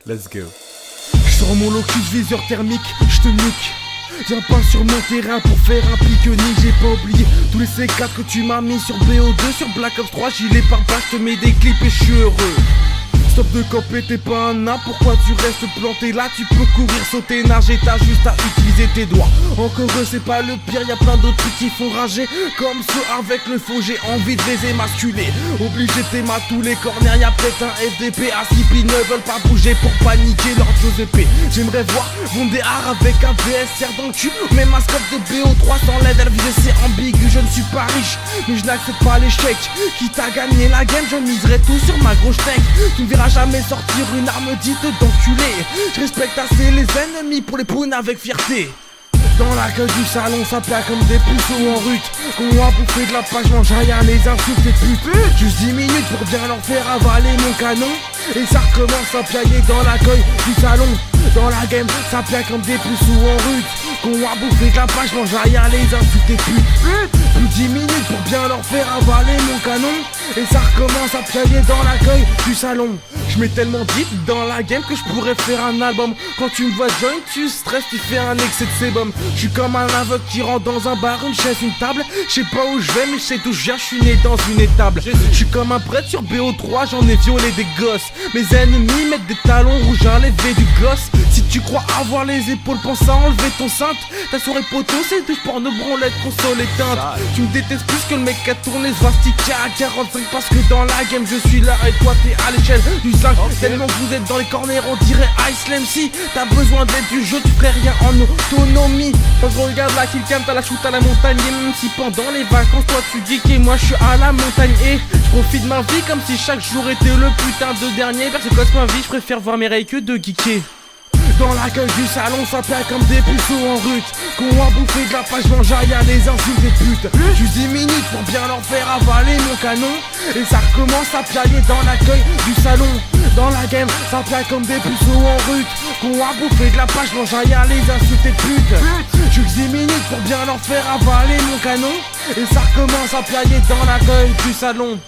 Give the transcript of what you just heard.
Let's go. J'sors mon locus viseur thermique, j'te nique. Viens pas sur mon terrain pour faire un pique-nique. J'ai pas oublié tous les C4 que tu m'as mis sur BO2. Sur Black Ops 3, gilet pare-balles, j'te mets des clips et j'suis heureux. Stop de camper, t'es pas un nain, pourquoi tu restes planté là? Tu peux courir, sauter, nager, t'as juste à utiliser tes doigts. Encore eux, c'est pas le pire, y'a plein d'autres trucs qui font rager. Comme ceux avec le faux, j'ai envie de les émasculer. Obligé t'aimer tous les corners, y'a peut-être un FDP à 6 pis ne veulent pas bouger pour paniquer leurs choses épées. J'aimerais voir Vondéar avec un VSR dans le cul. Mais ma scope de BO3 sans l'aide, elle visait, c'est ambigu. Je ne suis pas riche, mais je n'accepte pas l'échec. Quitte à gagner la game, je miserai tout sur ma grosse tank. Tu ne verras jamais sortir une arme dite d'enculé. Je respecte assez les ennemis pour les prôner avec fierté. Dans la gueule du salon, ça plaque comme des puceaux en rut. Qu'on a bouffé de la page, mange rien, les insultes et putes. Juste 10 minutes pour bien leur faire avaler mon canon. Et ça recommence à piailler dans l'accueil du salon. Dans la game, ça plaque comme des puceaux en rut. Qu'on a bouffé de la page, mange rien, les insultes et putes. Plus 10 minutes pour bien leur faire avaler mon canon. Et ça recommence à piailler dans l'accueil du salon. Je mets tellement deep dans la game que je pourrais faire un album. Quand tu me vois joint, tu stresses, tu fais un excès de sébum. Je suis comme un aveugle qui rentre dans un bar, une chaise, une table. Je sais pas où je vais, mais je sais d'où je viens, je suis né dans une étable. Je suis comme un prêtre sur BO3, j'en ai violé des gosses. Mes ennemis mettent des talons rouges à lever du gloss. Si tu crois avoir les épaules, pense à enlever ton cintre. Ta soirée poteau, c'est douche porno, branlette, console éteinte. Tu me détestes plus que le mec qui a tourné Svastika à 45. Parce que dans la game, je suis là et toi t'es à l'échelle du 5. Tellement que vous êtes dans les corners, on dirait Ice Slam. Si t'as besoin d'aide du jeu, tu ferais rien en autonomie. Quand je regarde la killcam, t'as la shoot à la montagne. Et même si pendant les vacances, toi tu dis que moi je suis à la montagne. Et je profite de ma vie comme si chaque jour était le putain de dernier. Vers ce gosse ma vie, je préfère voir mes règles que de geeker. Dans la gueule du salon, ça plaque comme des puceaux en rut. Qu'on a bouffé de la page, mange rien, les insultes des putes. Juste 10 minutes pour bien leur faire avaler mon canon. Et ça recommence à piailler dans l'accueil du salon. Dans la game, ça plaque comme des puceaux en rut. Qu'on a bouffé de la page, mange rien, les insultes des putes. Juste 10 minutes pour bien leur faire avaler mon canon. Et ça recommence à piailler dans l'accueil du salon.